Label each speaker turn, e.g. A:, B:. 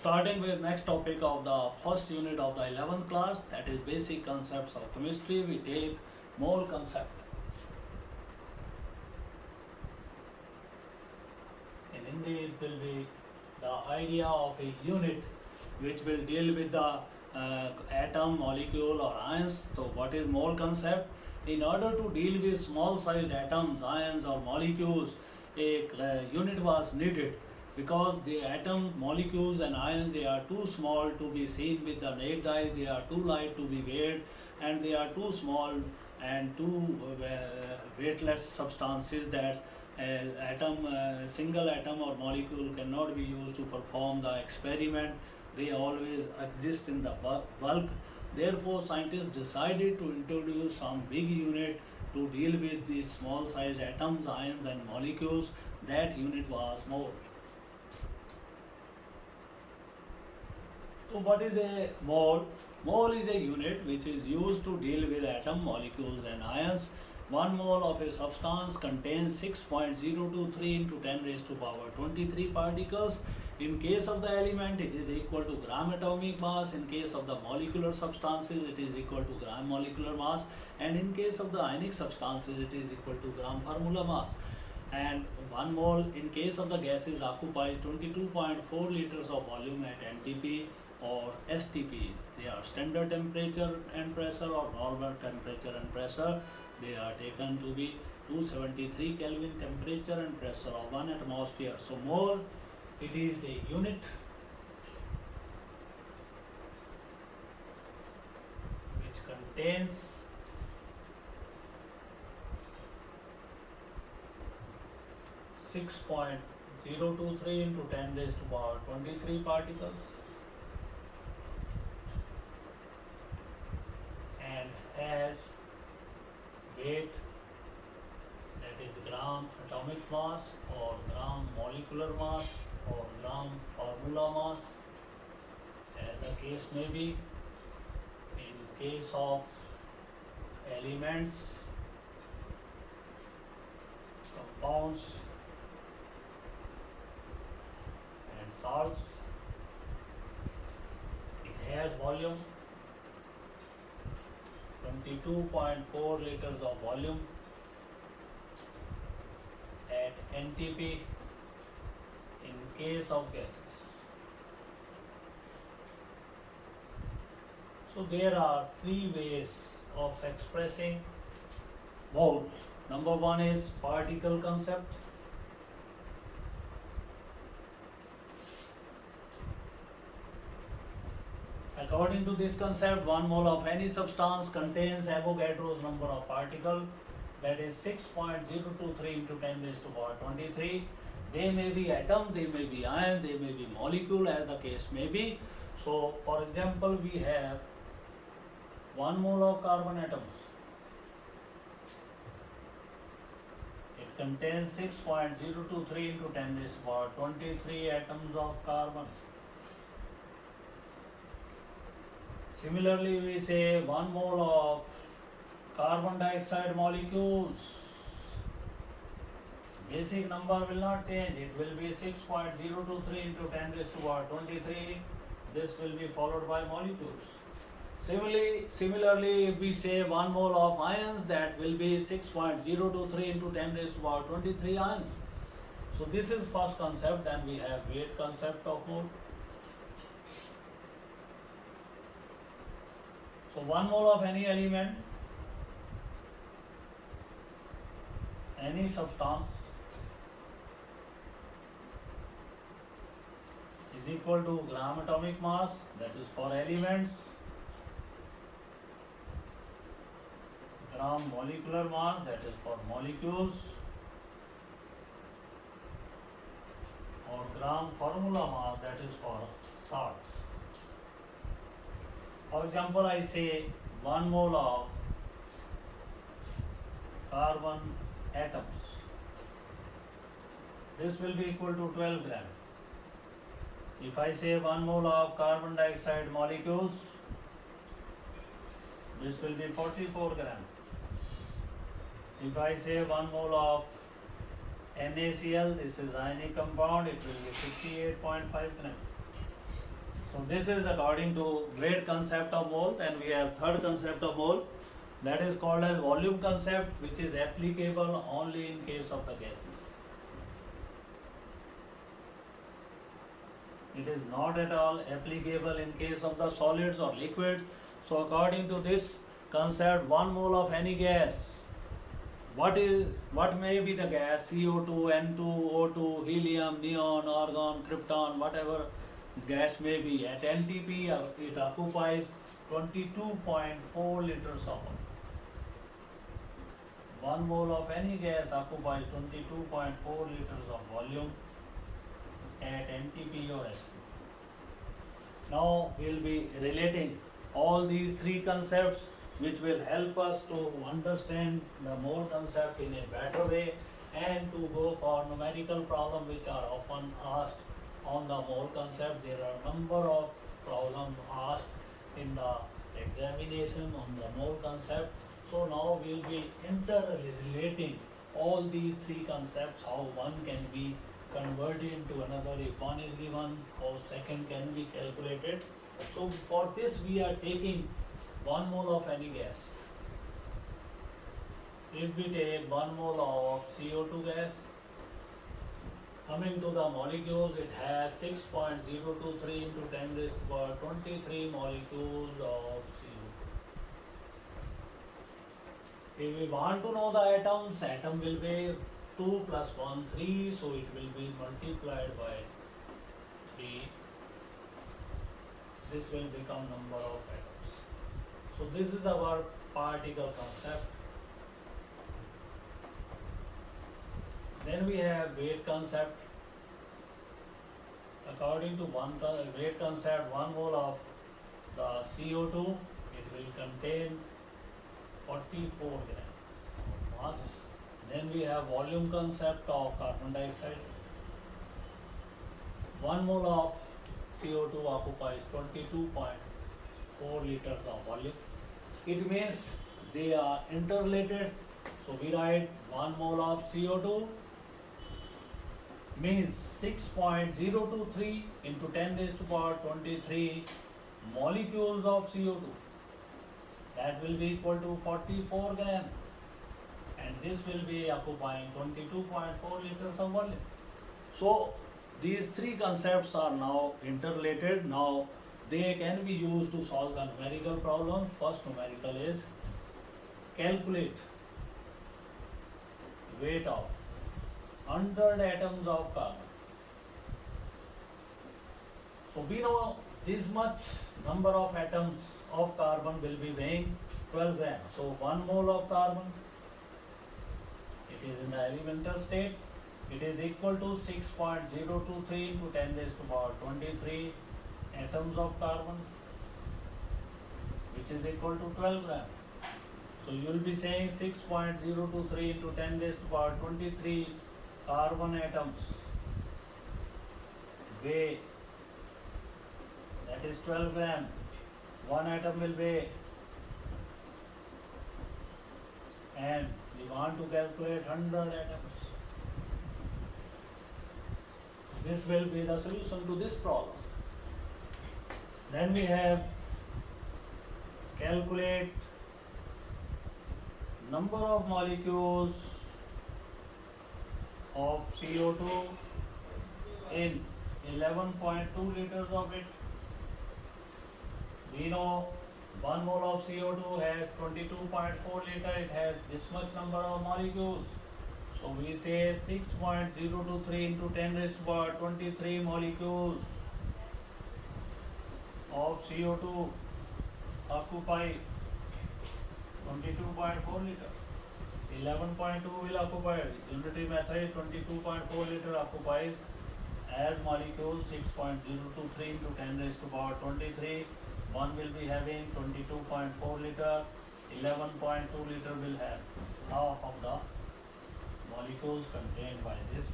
A: starting with next topic of the first unit of the 11th class, that is basic concepts of chemistry. We take mole concept. In Hindi it will be the idea of a unit which will deal with the atom, molecule or ions. So what is mole concept? In order to deal with small sized atoms, ions or molecules, a unit was needed because the atoms, molecules and ions, they are too small to be seen with the naked eyes, they are too light to be weighed, and they are too small and too weightless substances that single atom or molecule cannot be used to perform the experiment. They always exist in the bulk. Therefore, scientists decided to introduce some big unit to deal with these small sized atoms, ions and molecules. That unit was mole. So what is a mole? Mole is a unit which is used to deal with atom, molecules and ions. 1 mole of a substance contains 6.023 into 10 raised to power 23 particles. In case of the element, it is equal to gram atomic mass. In case of the molecular substances, it is equal to gram molecular mass. And in case of the ionic substances, it is equal to gram formula mass. And 1 mole in case of the gases occupies 22.4 liters of volume at NTP or STP. They are standard temperature and pressure or normal temperature and pressure. They are taken to be 273 Kelvin temperature and pressure of 1 atmosphere. So mole, it is a unit which contains 6.023 into 10 raised to power 23 particles and has weight, that is gram atomic mass or gram molecular mass or gram formula mass, as the case may be. In case of elements, compounds and salts, it has volume 22.4 liters of volume at NTP in case of gases. So there are 3 ways of expressing mole. Number 1 is particle concept. According to this concept, 1 mole of any substance contains Avogadro's number of particles, that is 6.023 into 10 raised to power 23. They may be atoms, they may be ions, they may be molecule, as the case may be. So, for example, we have 1 mole of carbon atoms. It contains 6.023 into 10 raised to power 23 atoms of carbon. Similarly, we say 1 mole of carbon dioxide molecules. Basic number will not change. It will be 6.023 into 10 raised to power 23. This will be followed by molecules. Similarly, if we say 1 mole of ions, that will be 6.023 into 10 raised to power 23 ions. So this is first concept. Then we have weight concept of mole. So 1 mole of any element, any substance, is equal to gram atomic mass, that is for elements, gram molecular mass, that is for molecules, or gram formula mass, that is for salts. For example, I say 1 mole of carbon atoms. This will be equal to 12 gram. If I say 1 mole of carbon dioxide molecules, this will be 44 gram. If I say 1 mole of NaCl, this is ionic compound, it will be 58.5 gram. So this is according to great concept of mole, and we have third concept of mole, that is called as volume concept, which is applicable only in case of the gases. It is not at all applicable in case of the solids or liquids. So according to this concept, 1 mole of any gas, what may be the gas, CO2, N2, O2, helium, neon, argon, krypton, whatever gas may be, at NTP it occupies 22.4 liters of water. 1 mole of any gas occupies 22.4 liters of volume at NTP or SP. Now we will be relating all these three concepts, which will help us to understand the mole concept in a better way and to go for numerical problems which are often asked on the mole concept. There are a number of problems asked in the examination on the mole concept. So now we will be interrelating all these three concepts, how one can be converted into another if one is given, how second can be calculated. So for this we are taking 1 mole of any gas. If we take 1 mole of CO2 gas, coming to the molecules, it has 6.023 into 10 raised to power 23 molecules of CO2. If we want to know the atoms, atom will be 2 plus 1, 3, so it will be multiplied by 3. This will become number of atoms. So this is our particle concept. Then we have weight concept. According to weight concept, 1 mole of the CO2, it will contain 44 grams of mass. Then we have volume concept of carbon dioxide. 1 mole of CO2 occupies 22.4 liters of volume. It means they are interrelated. So we write 1 mole of CO2 means 6.023 into 10 raised to power 23 molecules of CO2. That will be equal to 44 grams. And this will be occupying 22.4 liters of volume. So these three concepts are now interrelated. Now they can be used to solve the numerical problem. First numerical is calculate weight of 100 atoms of carbon. So we know this much number of atoms of carbon will be weighing 12 grams. So 1 mole of carbon, it is in the elemental state, it is equal to 6.023 into 10 raised to power 23 atoms of carbon, which is equal to 12 grams. So you will be saying 6.023 into 10 raised to power 23 carbon atoms weigh, that is 12 grams. One atom will weigh, and we want to calculate 100 atoms. This will be the solution to this problem. Then we have calculate number of molecules of CO2 in 11.2 liters of it. We know 1 mole of CO2 has 22.4 liter, it has this much number of molecules. So we say 6.023 into 10 raised to power 23 molecules of CO2 occupy 22.4 liter. 11.2 will occupy, unitary method 22.4 liter occupies as molecules 6.023 into 10 raised to power 23. One will be having 22.4 liter, 11.2 liter will have half of the molecules contained by this